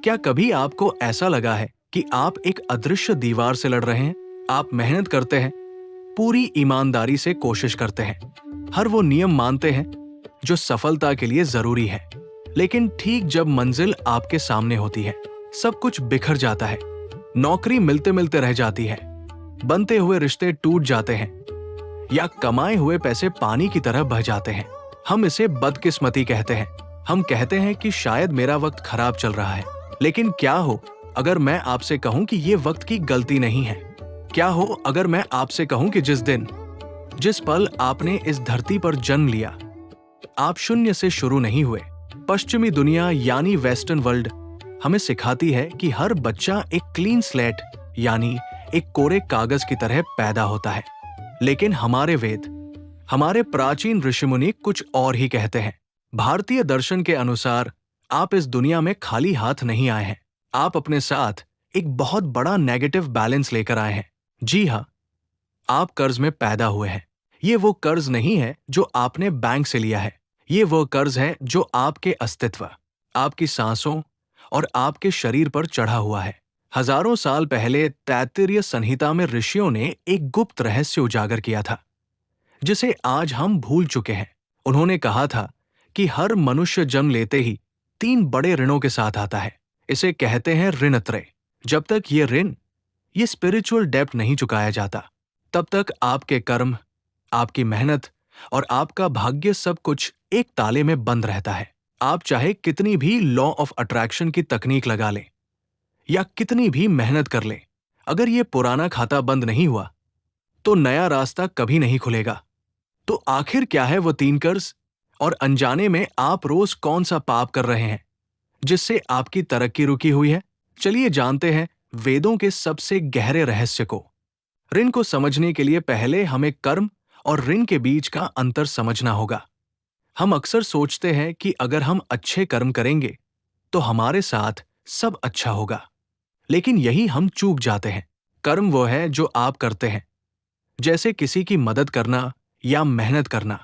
क्या कभी आपको ऐसा लगा है कि आप एक अदृश्य दीवार से लड़ रहे हैं? आप मेहनत करते हैं, पूरी ईमानदारी से कोशिश करते हैं, हर वो नियम मानते हैं जो सफलता के लिए जरूरी है, लेकिन ठीक जब मंजिल आपके सामने होती है, सब कुछ बिखर जाता है। नौकरी मिलते मिलते रह जाती है, बनते हुए रिश्ते टूट जाते हैं, या कमाए हुए पैसे पानी की तरह बह जाते हैं। हम इसे बदकिस्मती कहते हैं। हम कहते हैं कि शायद मेरा वक्त खराब चल रहा है। लेकिन क्या हो अगर मैं आपसे कहूं कि ये वक्त की गलती नहीं है? क्या हो अगर मैं आपसे कहूं कि जिस पल आपने इस धरती पर जन्म लिया, आप शून्य से शुरू नहीं हुए। पश्चिमी दुनिया यानी वेस्टर्न वर्ल्ड हमें सिखाती है कि हर बच्चा एक क्लीन स्लेट यानी एक कोरे कागज की तरह पैदा होता है। लेकिन हमारे वेद, हमारे प्राचीन ऋषिमुनि कुछ और ही कहते हैं। भारतीय दर्शन के अनुसार आप इस दुनिया में खाली हाथ नहीं आए हैं। आप अपने साथ एक बहुत बड़ा नेगेटिव बैलेंस लेकर आए हैं। जी हाँ, आप कर्ज में पैदा हुए हैं। ये वो कर्ज नहीं है जो आपने बैंक से लिया है। ये वो कर्ज है जो आपके अस्तित्व, आपकी सांसों और आपके शरीर पर चढ़ा हुआ है। हजारों साल पहले तैत्तिरीय संहिता में ऋषियों ने एक गुप्त रहस्य उजागर किया था, जिसे आज हम भूल चुके हैं। उन्होंने कहा था कि हर मनुष्य जन्म लेते ही 3 बड़े ऋणों के साथ आता है। इसे कहते हैं ऋणत्रय। जब तक ये स्पिरिचुअल डेब्ट नहीं चुकाया जाता, तब तक आपके कर्म, आपकी मेहनत और आपका भाग्य सब कुछ एक ताले में बंद रहता है। आप चाहे कितनी भी लॉ ऑफ अट्रैक्शन की तकनीक लगा लें या कितनी भी मेहनत कर लें, अगर ये पुराना खाता बंद नहीं हुआ तो नया रास्ता कभी नहीं खुलेगा। तो आखिर क्या है वो 3 कर्ज, और अनजाने में आप रोज कौन सा पाप कर रहे हैं जिससे आपकी तरक्की रुकी हुई है? चलिए जानते हैं वेदों के सबसे गहरे रहस्य को। ऋण को समझने के लिए पहले हमें कर्म और ऋण के बीच का अंतर समझना होगा। हम अक्सर सोचते हैं कि अगर हम अच्छे कर्म करेंगे तो हमारे साथ सब अच्छा होगा, लेकिन यही हम चूक जाते हैं। कर्म वो है जो आप करते हैं, जैसे किसी की मदद करना या मेहनत करना,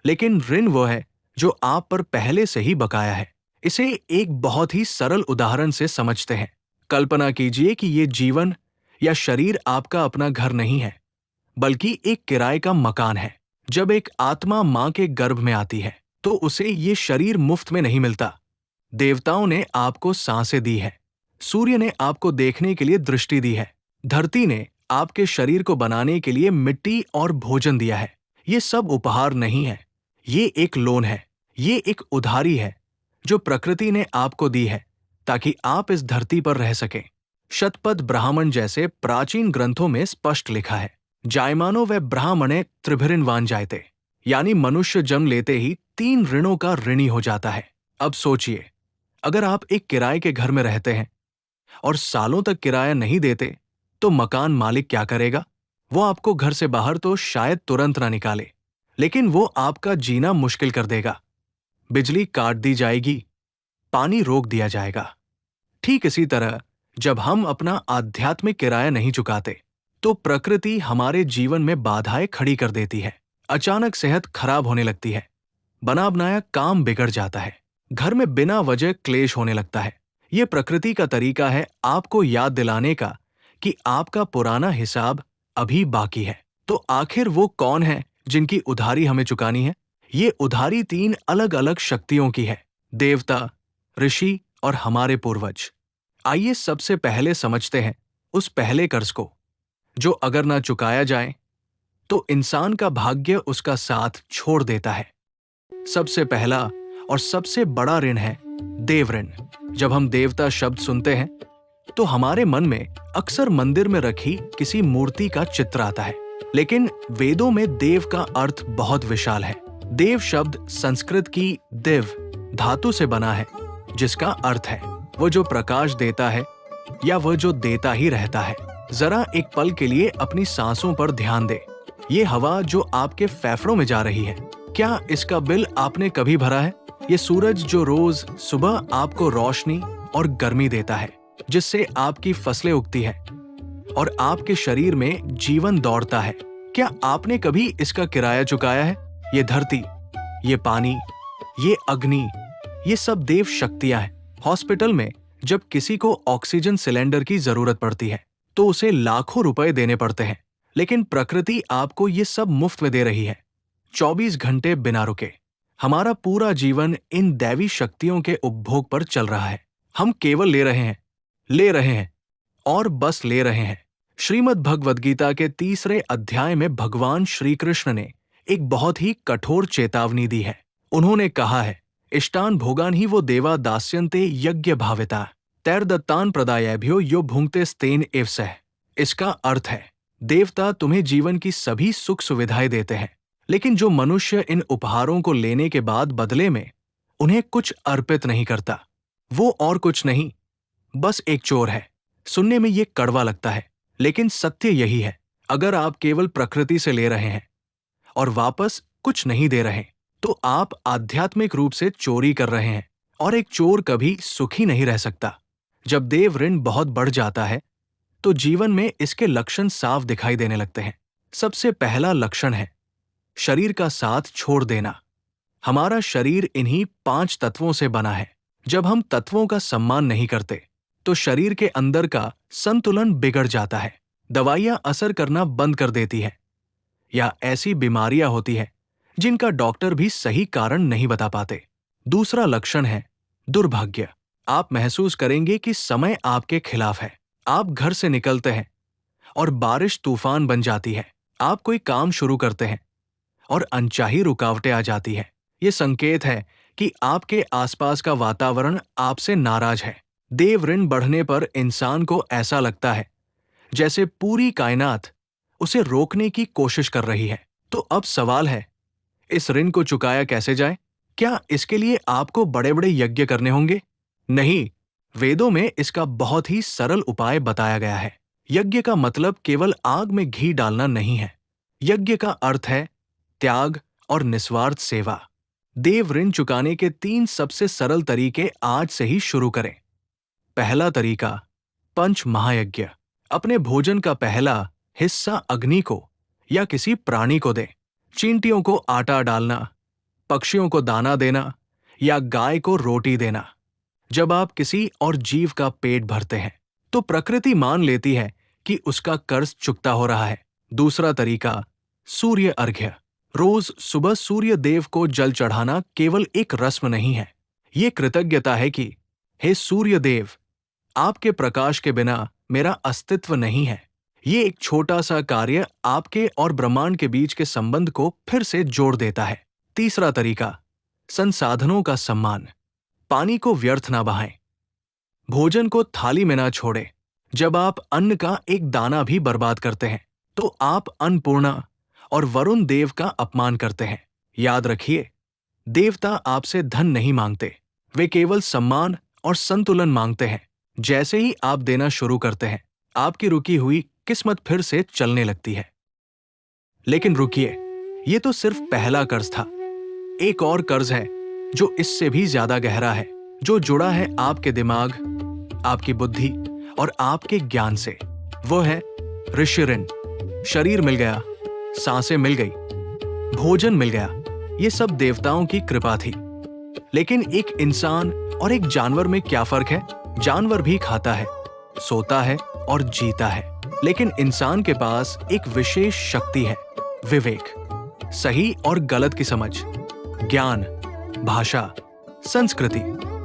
लेकिन ऋण वो है जो आप पर पहले से ही बकाया है। इसे एक बहुत ही सरल उदाहरण से समझते हैं। कल्पना कीजिए कि ये जीवन या शरीर आपका अपना घर नहीं है, बल्कि एक किराए का मकान है। जब एक आत्मा मां के गर्भ में आती है तो उसे ये शरीर मुफ्त में नहीं मिलता। देवताओं ने आपको सांसें दी है, सूर्य ने आपको देखने के लिए दृष्टि दी है, धरती ने आपके शरीर को बनाने के लिए मिट्टी और भोजन दिया है। ये सब उपहार नहीं है, ये एक लोन है, ये एक उधारी है जो प्रकृति ने आपको दी है ताकि आप इस धरती पर रह सकें। शतपथ ब्राह्मण जैसे प्राचीन ग्रंथों में स्पष्ट लिखा है, जायमानो व ब्राह्मणे त्रिभिर्नवान जायते, यानी मनुष्य जन्म लेते ही 3 ऋणों का ऋणी हो जाता है। अब सोचिए, अगर आप एक किराए के घर में रहते हैं और सालों तक किराया नहीं देते तो मकान मालिक क्या करेगा? वो आपको घर से बाहर तो शायद तुरंत ना निकाले, लेकिन वो आपका जीना मुश्किल कर देगा। बिजली काट दी जाएगी, पानी रोक दिया जाएगा। ठीक इसी तरह जब हम अपना आध्यात्मिक किराया नहीं चुकाते तो प्रकृति हमारे जीवन में बाधाएं खड़ी कर देती है। अचानक सेहत खराब होने लगती है, बना बनाया काम बिगड़ जाता है, घर में बिना वजह क्लेश होने लगता है। ये प्रकृति का तरीका है आपको याद दिलाने का कि आपका पुराना हिसाब अभी बाकी है। तो आखिर वो कौन है जिनकी उधारी हमें चुकानी है? ये उधारी 3 अलग अलग शक्तियों की है, देवता, ऋषि और हमारे पूर्वज। आइए सबसे पहले समझते हैं उस पहले कर्ज को, जो अगर ना चुकाया जाए तो इंसान का भाग्य उसका साथ छोड़ देता है। सबसे पहला और सबसे बड़ा ऋण है देव ऋण। जब हम देवता शब्द सुनते हैं तो हमारे मन में अक्सर मंदिर में रखी किसी मूर्ति का चित्र आता है, लेकिन वेदों में देव का अर्थ बहुत विशाल है। देव शब्द संस्कृत की दिव धातु से बना है, जिसका अर्थ है वो जो प्रकाश देता है या वह जो देता ही रहता है। जरा एक पल के लिए अपनी सांसों पर ध्यान दे। ये हवा जो आपके फेफड़ों में जा रही है, क्या इसका बिल आपने कभी भरा है? ये सूरज जो रोज सुबह आपको रोशनी और गर्मी देता है, जिससे आपकी फसलें उगती है और आपके शरीर में जीवन दौड़ता है, क्या आपने कभी इसका किराया चुकाया है? ये धरती, ये पानी, ये अग्नि, ये सब देव शक्तियां हैं। हॉस्पिटल में जब किसी को ऑक्सीजन सिलेंडर की जरूरत पड़ती है तो उसे लाखों रुपए देने पड़ते हैं, लेकिन प्रकृति आपको ये सब मुफ्त में दे रही है, 24 घंटे बिना रुके। हमारा पूरा जीवन इन दैवी शक्तियों के उपभोग पर चल रहा है। हम केवल ले रहे हैं और बस ले रहे हैं। श्रीमद् भगवद गीता के 3 अध्याय में भगवान श्री कृष्ण ने एक बहुत ही कठोर चेतावनी दी है। उन्होंने कहा है, इष्टान भोगान ही वो देवा दास्यन्ते यज्ञ भाविता तैर्दत्तान प्रदायभ्यो यो भुंक्ते स्तेन एव सह। इसका अर्थ है, देवता तुम्हें जीवन की सभी सुख सुविधाएं देते हैं, लेकिन जो मनुष्य इन उपहारों को लेने के बाद बदले में उन्हें कुछ अर्पित नहीं करता, वो और कुछ नहीं, बस एक चोर है। सुनने में ये कड़वा लगता है, लेकिन सत्य यही है। अगर आप केवल प्रकृति से ले रहे हैं और वापस कुछ नहीं दे रहे, तो आप आध्यात्मिक रूप से चोरी कर रहे हैं, और एक चोर कभी सुखी नहीं रह सकता। जब देव ऋण बहुत बढ़ जाता है तो जीवन में इसके लक्षण साफ दिखाई देने लगते हैं। सबसे पहला लक्षण है शरीर का साथ छोड़ देना। हमारा शरीर इन्हीं 5 तत्वों से बना है। जब हम तत्वों का सम्मान नहीं करते तो शरीर के अंदर का संतुलन बिगड़ जाता है। दवाइयां असर करना बंद कर देती है, या ऐसी बीमारियां होती है जिनका डॉक्टर भी सही कारण नहीं बता पाते। दूसरा लक्षण है दुर्भाग्य। आप महसूस करेंगे कि समय आपके खिलाफ है। आप घर से निकलते हैं और बारिश तूफान बन जाती है। आप कोई काम शुरू करते हैं और अनचाही रुकावटें आ जाती है। ये संकेत है कि आपके आसपास का वातावरण आपसे नाराज है। देव ऋण बढ़ने पर इंसान को ऐसा लगता है जैसे पूरी कायनात उसे रोकने की कोशिश कर रही है। तो अब सवाल है, इस ऋण को चुकाया कैसे जाए? क्या इसके लिए आपको बड़े बड़े यज्ञ करने होंगे? नहीं, वेदों में इसका बहुत ही सरल उपाय बताया गया है। यज्ञ का मतलब केवल आग में घी डालना नहीं है। यज्ञ का अर्थ है त्याग और निस्वार्थ सेवा। देव ऋण चुकाने के 3 सबसे सरल तरीके आज से ही शुरू करें। पहला तरीका, पंच महायज्ञ। अपने भोजन का पहला हिस्सा अग्नि को या किसी प्राणी को दें। चींटियों को आटा डालना, पक्षियों को दाना देना या गाय को रोटी देना। जब आप किसी और जीव का पेट भरते हैं तो प्रकृति मान लेती है कि उसका कर्ज चुकता हो रहा है। दूसरा तरीका, सूर्य अर्घ्य। रोज सुबह सूर्य देव को जल चढ़ाना केवल एक रस्म नहीं है, ये कृतज्ञता है कि हे सूर्य देव, आपके प्रकाश के बिना मेरा अस्तित्व नहीं है। ये एक छोटा सा कार्य आपके और ब्रह्मांड के बीच के संबंध को फिर से जोड़ देता है। तीसरा तरीका, संसाधनों का सम्मान। पानी को व्यर्थ ना बहाएं, भोजन को थाली में ना छोड़ें। जब आप अन्न का एक दाना भी बर्बाद करते हैं तो आप अन्नपूर्णा और वरुण देव का अपमान करते हैं। याद रखिए, देवता आपसे धन नहीं मांगते, वे केवल सम्मान और संतुलन मांगते हैं। जैसे ही आप देना शुरू करते हैं, आपकी रुकी हुई किस्मत फिर से चलने लगती है। लेकिन रुकिए, ये तो सिर्फ पहला कर्ज था। एक और कर्ज है जो इससे भी ज्यादा गहरा है, जो जुड़ा है आपके दिमाग, आपकी बुद्धि और आपके ज्ञान से। वो है ऋषि ऋण। शरीर मिल गया, सांसें मिल गई, भोजन मिल गया, ये सब देवताओं की कृपा थी। लेकिन एक इंसान और एक जानवर में क्या फर्क है? जानवर भी खाता है, सोता है और जीता है, लेकिन इंसान के पास एक विशेष शक्ति है, विवेक। सही और गलत की समझ, ज्ञान, भाषा, संस्कृति,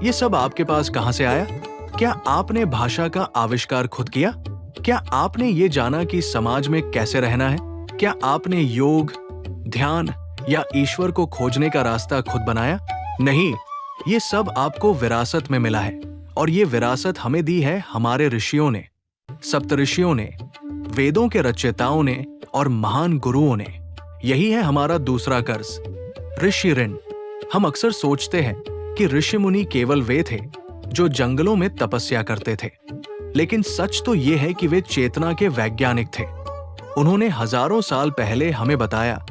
ये सब आपके पास कहां से आया? क्या आपने भाषा का आविष्कार खुद किया? क्या आपने ये जाना कि समाज में कैसे रहना है? क्या आपने योग, ध्यान या ईश्वर को खोजने का रास्ता खुद बनाया? नहीं, ये सब आपको विरासत में मिला है, और ये विरासत हमें दी है हमारे ऋषियों ने, सप्तऋषियों ने, वेदों के रचयिताओं ने और महान गुरुओं ने। यही है हमारा दूसरा कर्ज, ऋषि ऋण। हम अक्सर सोचते हैं कि ऋषि मुनि केवल वे थे जो जंगलों में तपस्या करते थे, लेकिन सच तो ये है कि वे चेतना के वैज्ञानिक थे। उन्होंने हजारों साल पहले हमें बताया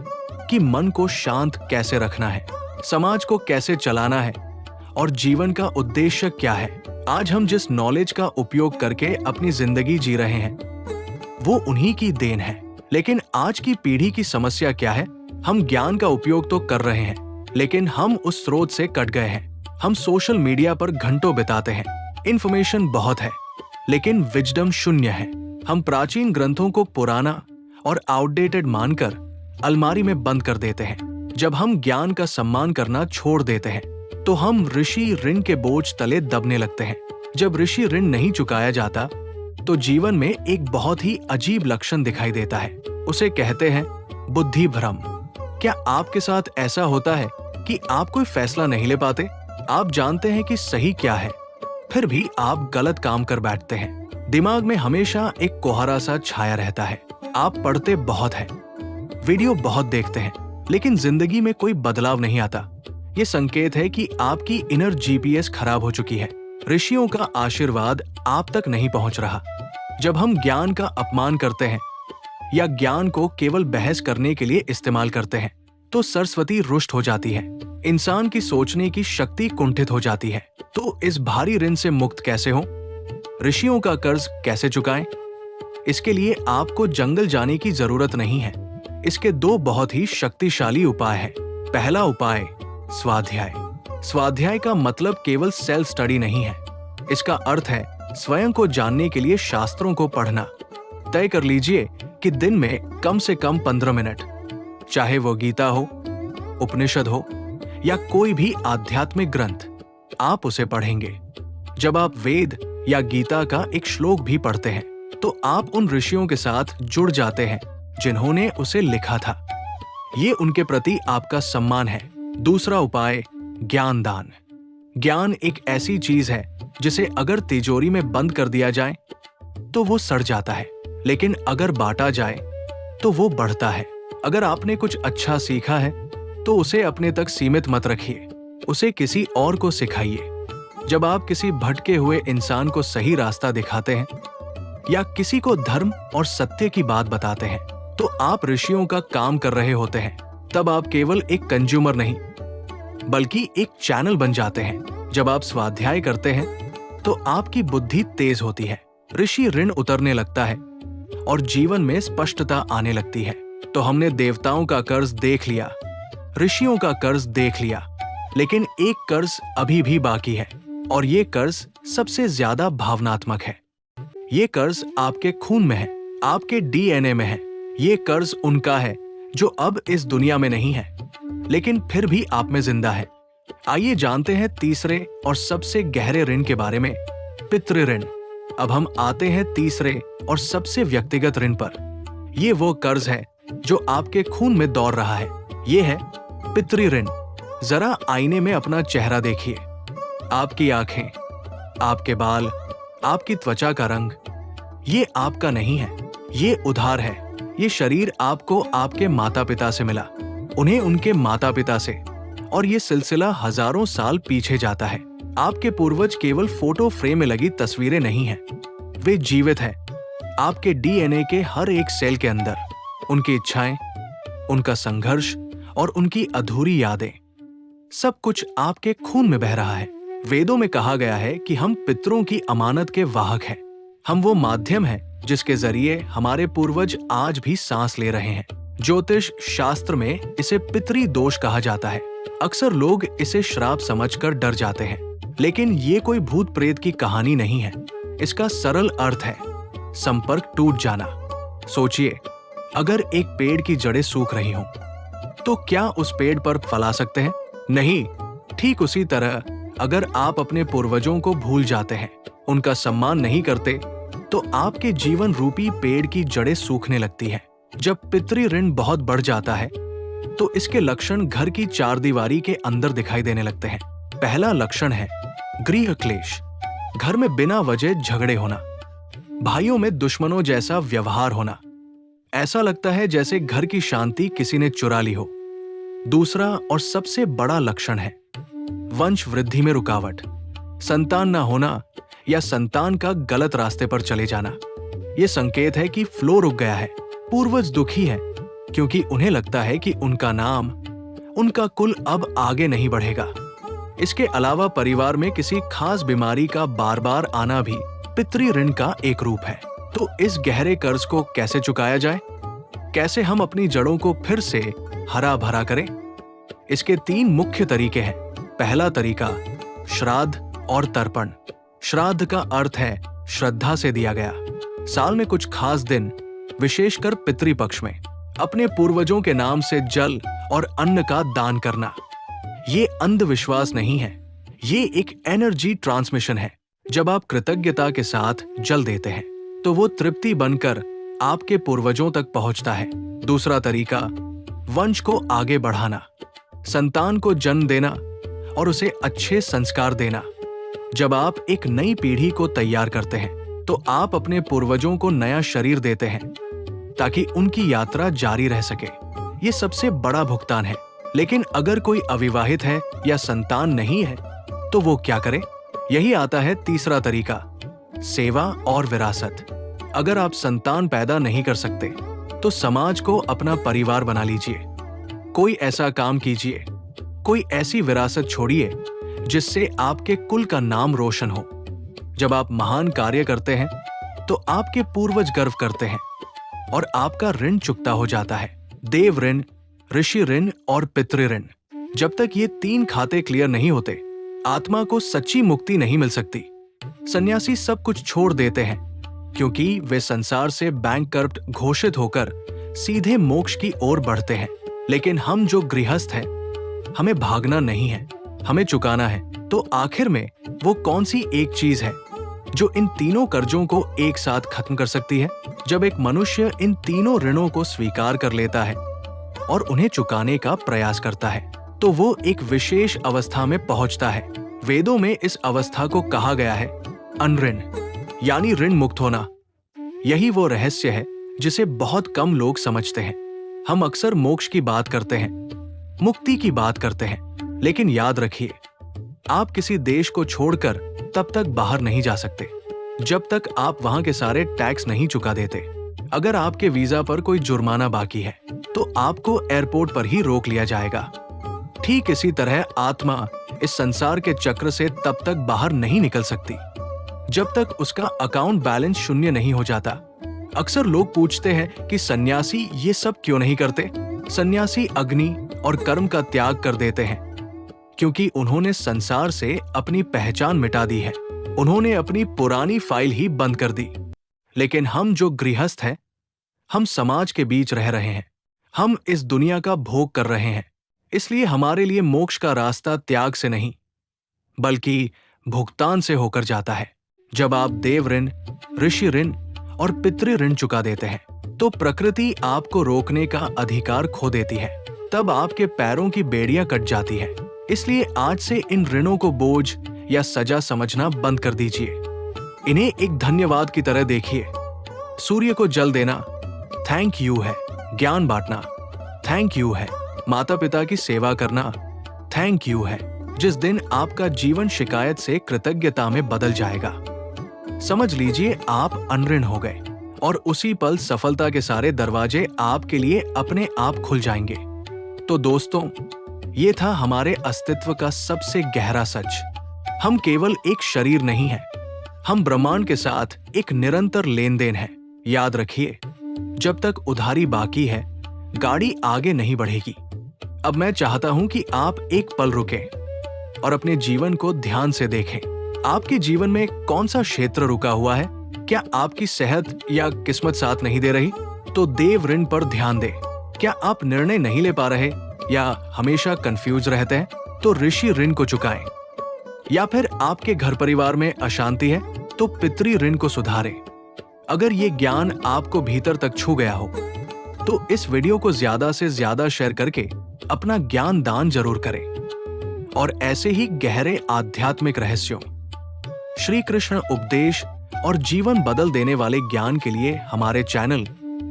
कि मन को शांत कैसे रखना है, समाज को कैसे चलाना है और जीवन का उद्देश्य क्या है। आज हम जिस नॉलेज का उपयोग करके अपनी जिंदगी जी रहे हैं, वो उन्हीं की देन है। लेकिन आज की पीढ़ी की समस्या क्या है? हम ज्ञान का उपयोग तो कर रहे हैं, लेकिन हम उस स्रोत से कट गए हैं। हम सोशल मीडिया पर घंटों बिताते हैं, इंफॉर्मेशन बहुत है, लेकिन विजडम शून्य है। हम प्राचीन ग्रंथों को पुराना और आउटडेटेड मानकर अलमारी में बंद कर देते हैं। जब हम ज्ञान का सम्मान करना छोड़ देते हैं, तो हम ऋषि ऋण के बोझ तले दबने लगते हैं। जब ऋषि ऋण नहीं चुकाया जाता, तो जीवन में एक बहुत ही अजीब लक्षण दिखाई देता है। उसे कहते हैं बुद्धि भ्रम। क्या आपके साथ ऐसा होता है कि आप कोई फैसला नहीं ले पाते? आप जानते हैं कि सही क्या है, फिर भी आप गलत काम कर बैठते हैं। दिमाग में हमेशा एक कोहरा सा छाया रहता है। आप पढ़ते बहुत हैं, वीडियो बहुत देखते हैं, लेकिन जिंदगी में कोई बदलाव नहीं आता। ये संकेत है कि आपकी इनर जीपीएस खराब हो चुकी है। ऋषियों का आशीर्वाद आप तक नहीं पहुंच रहा। जब हम ज्ञान का अपमान करते हैं या ज्ञान को केवल बहस करने के लिए इस्तेमाल करते हैं, तो सरस्वती रुष्ट हो जाती है। इंसान की सोचने की शक्ति कुंठित हो जाती है। तो इस भारी ऋण से मुक्त कैसे हो? ऋषियों का कर्ज कैसे चुकाएं? इसके लिए आपको जंगल जाने की जरूरत नहीं है। इसके दो बहुत ही शक्तिशाली उपाय हैं। पहला उपाय, स्वाध्याय। स्वाध्याय का मतलब केवल सेल्फ स्टडी नहीं है। इसका अर्थ है स्वयं को जानने के लिए शास्त्रों को पढ़ना। तय कर लीजिए कि दिन में कम से कम 15 मिनट, चाहे वो गीता हो, उपनिषद हो या कोई भी आध्यात्मिक ग्रंथ, आप उसे पढ़ेंगे। जब आप वेद या गीता का एक श्लोक भी पढ़ते हैं, तो आप उन ऋषियों के साथ जुड़ जाते हैं जिन्होंने उसे लिखा था। ये उनके प्रति आपका सम्मान है। दूसरा उपाय, ज्ञान दान। ज्ञान एक ऐसी चीज है जिसे अगर तिजोरी में बंद कर दिया जाए तो वो सड़ जाता है, लेकिन अगर बांटा जाए तो वो बढ़ता है। अगर आपने कुछ अच्छा सीखा है तो उसे अपने तक सीमित मत रखिए, उसे किसी और को सिखाइए। जब आप किसी भटके हुए इंसान को सही रास्ता दिखाते हैं या किसी को धर्म और सत्य की बात बताते हैं, तो आप ऋषियों का काम कर रहे होते हैं। तब आप केवल एक कंज्यूमर नहीं, बल्कि एक चैनल बन जाते हैं। जब आप स्वाध्याय करते हैं, तो आपकी बुद्धि तेज होती है, ऋषि ऋण उतरने लगता है और जीवन में स्पष्टता आने लगती है। तो हमने देवताओं का कर्ज देख लिया, ऋषियों का कर्ज देख लिया, लेकिन एक कर्ज अभी भी बाकी है, और ये कर्ज सबसे ज्यादा भावनात्मक है। ये कर्ज आपके खून में है, आपके डीएनए में है। ये कर्ज उनका है जो अब इस दुनिया में नहीं है, लेकिन फिर भी आप में जिंदा है। आइए जानते हैं तीसरे और सबसे गहरे ऋण के बारे में, पितृ ऋण। अब हम आते हैं तीसरे और सबसे व्यक्तिगत ऋण पर। ये वो कर्ज है जो आपके खून में दौड़ रहा है। ये है पितृ ऋण। जरा आईने में अपना चेहरा देखिए। आपकी आंखें, आपके बाल, आपकी त्वचा का रंग, ये आपका नहीं है, ये उधार है। ये शरीर आपको आपके माता पिता से मिला, उन्हें उनके माता पिता से, और ये सिलसिला हजारों साल पीछे जाता है। आपके पूर्वज केवल फोटो फ्रेम में लगी तस्वीरें नहीं हैं, वे जीवित हैं आपके डीएनए के हर एक सेल के अंदर। उनकी इच्छाएं, उनका संघर्ष और उनकी अधूरी यादें, सब कुछ आपके खून में बह रहा है। वेदों में कहा गया है कि हम पितरों की अमानत के वाहक हैं। हम वो माध्यम हैं जिसके जरिए हमारे पूर्वज आज भी सांस ले रहे हैं। ज्योतिष शास्त्र में इसे पितरी दोष कहा जाता है। अक्सर लोग इसे श्राप समझकर डर जाते हैं, लेकिन ये कोई भूत प्रेत की कहानी नहीं है। इसका सरल अर्थ है संपर्क टूट जाना। सोचिए, अगर एक पेड़ की जड़ें सूख रही हों, तो क्या उस पेड़ पर फल आ सकते हैं? नहीं। ठीक उसी तरह अगर आप अपने पूर्वजों को भूल जाते हैं, उनका सम्मान नहीं करते, तो आपके जीवन रूपी पेड़ की जड़ें सूखने लगती हैं। जब पितृ ऋण बहुत बढ़ जाता है, तो इसके लक्षण घर की चारदीवारी के अंदर दिखाई देने लगते हैं। पहला लक्षण है गृह क्लेश। घर में बिना वजह झगड़े होना, भाइयों में दुश्मनों जैसा व्यवहार होना। ऐसा लगता है जैसे घर की शांति किसी ने चुरा ली हो। दूसरा और सबसे बड़ा लक्षण है वंश वृद्धि में रुकावट। संतान न होना या संतान का गलत रास्ते पर चले जाना, यह संकेत है कि फ्लो रुक गया है। पूर्वज दुखी हैं क्योंकि उन्हें लगता है कि उनका नाम, उनका कुल अब आगे नहीं बढ़ेगा। इसके अलावा परिवार में किसी खास बीमारी का बार बार आना भी पितृ ऋण का एक रूप है। तो इस गहरे कर्ज को कैसे चुकाया जाए? कैसे हम अपनी जड़ों को फिर से हरा भरा करें? इसके 3 मुख्य तरीके हैं। पहला तरीका, श्राद्ध और तर्पण। श्राद्ध का अर्थ है श्रद्धा से दिया गया। साल में कुछ खास दिन, विशेषकर पितृपक्ष में, अपने पूर्वजों के नाम से जल और अन्न का दान करना। ये अंधविश्वास नहीं है, ये एक एनर्जी ट्रांसमिशन है। जब आप कृतज्ञता के साथ जल देते हैं तो वो तृप्ति बनकर आपके पूर्वजों तक पहुंचता है। दूसरा तरीका, वंश को आगे बढ़ाना, संतान को जन्म देना और उसे अच्छे संस्कार देना। जब आप एक नई पीढ़ी को तैयार करते हैं तो आप अपने पूर्वजों को नया शरीर देते हैं ताकि उनकी यात्रा जारी रह सके। ये सबसे बड़ा भुगतान है। लेकिन अगर कोई अविवाहित है या संतान नहीं है तो वो क्या करे? यही आता है तीसरा तरीका, सेवा और विरासत। अगर आप संतान पैदा नहीं कर सकते तो समाज को अपना परिवार बना लीजिए। कोई ऐसा काम कीजिए, कोई ऐसी विरासत छोड़िए जिससे आपके कुल का नाम रोशन हो। जब आप महान कार्य करते हैं तो आपके पूर्वज गर्व करते हैं और आपका ऋण चुकता हो जाता है। देव ऋण, ऋषि ऋण और पितृ ऋण। जब तक ये 3 खाते क्लियर नहीं होते, आत्मा को सच्ची मुक्ति नहीं मिल सकती। सन्यासी सब कुछ छोड़ देते हैं क्योंकि वे संसार से बैंकक्रप्ट घोषित होकर सीधे मोक्ष की ओर बढ़ते हैं। लेकिन हम जो गृहस्थ हैं, हमें भागना नहीं है, हमें चुकाना है। तो आखिर में वो कौन सी एक चीज है जो इन तीनों कर्जों को एक साथ खत्म कर सकती है? जब एक मनुष्य इन तीनों ऋणों को स्वीकार कर लेता है और उन्हें चुकाने का प्रयास करता है तो वो एक विशेष अवस्था में पहुंचता है। वेदों में इस अवस्था को कहा गया है अनऋण, यानी ऋण मुक्त होना। यही वो रहस्य है जिसे बहुत कम लोग समझते हैं। हम अक्सर मोक्ष की बात करते हैं, मुक्ति की बात करते हैं, लेकिन याद रखिए, आप किसी देश को छोड़कर तब तक बाहर नहीं जा सकते जब तक आप वहां के सारे टैक्स नहीं चुका देते। अगर आपके वीजा पर कोई जुर्माना बाकी है तो आपको एयरपोर्ट पर ही रोक लिया जाएगा। ठीक इसी तरह आत्मा इस संसार के चक्र से तब तक बाहर नहीं निकल सकती जब तक उसका अकाउंट बैलेंस शून्य नहीं हो जाता। अक्सर लोग पूछते हैं कि सन्यासी ये सब क्यों नहीं करते? सन्यासी अग्नि और कर्म का त्याग कर देते हैं क्योंकि उन्होंने संसार से अपनी पहचान मिटा दी है। उन्होंने अपनी पुरानी फाइल ही बंद कर दी। लेकिन हम जो गृहस्थ हैं, हम समाज के बीच रह रहे हैं, हम इस दुनिया का भोग कर रहे हैं। इसलिए हमारे लिए मोक्ष का रास्ता त्याग से नहीं बल्कि भुगतान से होकर जाता है। जब आप देव ऋण, ऋषि ऋण और पितृ ऋण चुका देते हैं तो प्रकृति आपको रोकने का अधिकार खो देती है। तब आपके पैरों की बेड़ियां कट जाती है। इसलिए आज से इन ऋणों को बोझ या सजा समझना बंद कर दीजिए। इन्हें एक धन्यवाद की तरह देखिए। सूर्य को जल देना थैंक यू है, ज्ञान बांटना थैंक यू है, माता पिता की सेवा करना थैंक यू है। जिस दिन आपका जीवन शिकायत से कृतज्ञता में बदल जाएगा, समझ लीजिए आप अनऋण हो गए और उसी पल सफलता के सारे दरवाजे आपके लिए अपने आप खुल जाएंगे। तो दोस्तों, ये था हमारे अस्तित्व का सबसे गहरा सच। हम केवल एक शरीर नहीं हैं, हम ब्रह्मांड के साथ एक निरंतर लेन देन है। याद रखिए, जब तक उधारी बाकी है, गाड़ी आगे नहीं बढ़ेगी। अब मैं चाहता हूं कि आप एक पल रुकें और अपने जीवन को ध्यान से देखें। आपके जीवन में कौन सा क्षेत्र रुका हुआ है? क्या आपकी सेहत या किस्मत साथ नहीं दे रही? तो देव ऋण पर ध्यान दें। क्या आप निर्णय नहीं ले पा रहे या हमेशा कंफ्यूज रहते हैं? तो ऋषि ऋण को चुकाएं। या फिर आपके घर परिवार में अशांति है तो पितृ ऋण को सुधारें। अगर ये ज्ञान आपको भीतर तक छू गया हो तो इस वीडियो को ज्यादा से ज्यादा शेयर करके अपना ज्ञान दान जरूर करें। और ऐसे ही गहरे आध्यात्मिक रहस्यों, श्री कृष्ण उपदेश और जीवन बदल देने वाले ज्ञान के लिए हमारे चैनल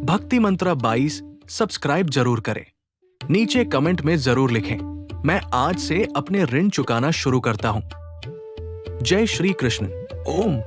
भक्ति मंत्रा 22 सब्सक्राइब जरूर करें। नीचे कमेंट में जरूर लिखें, मैं आज से अपने ऋण चुकाना शुरू करता हूं। जय श्री कृष्ण। ओम।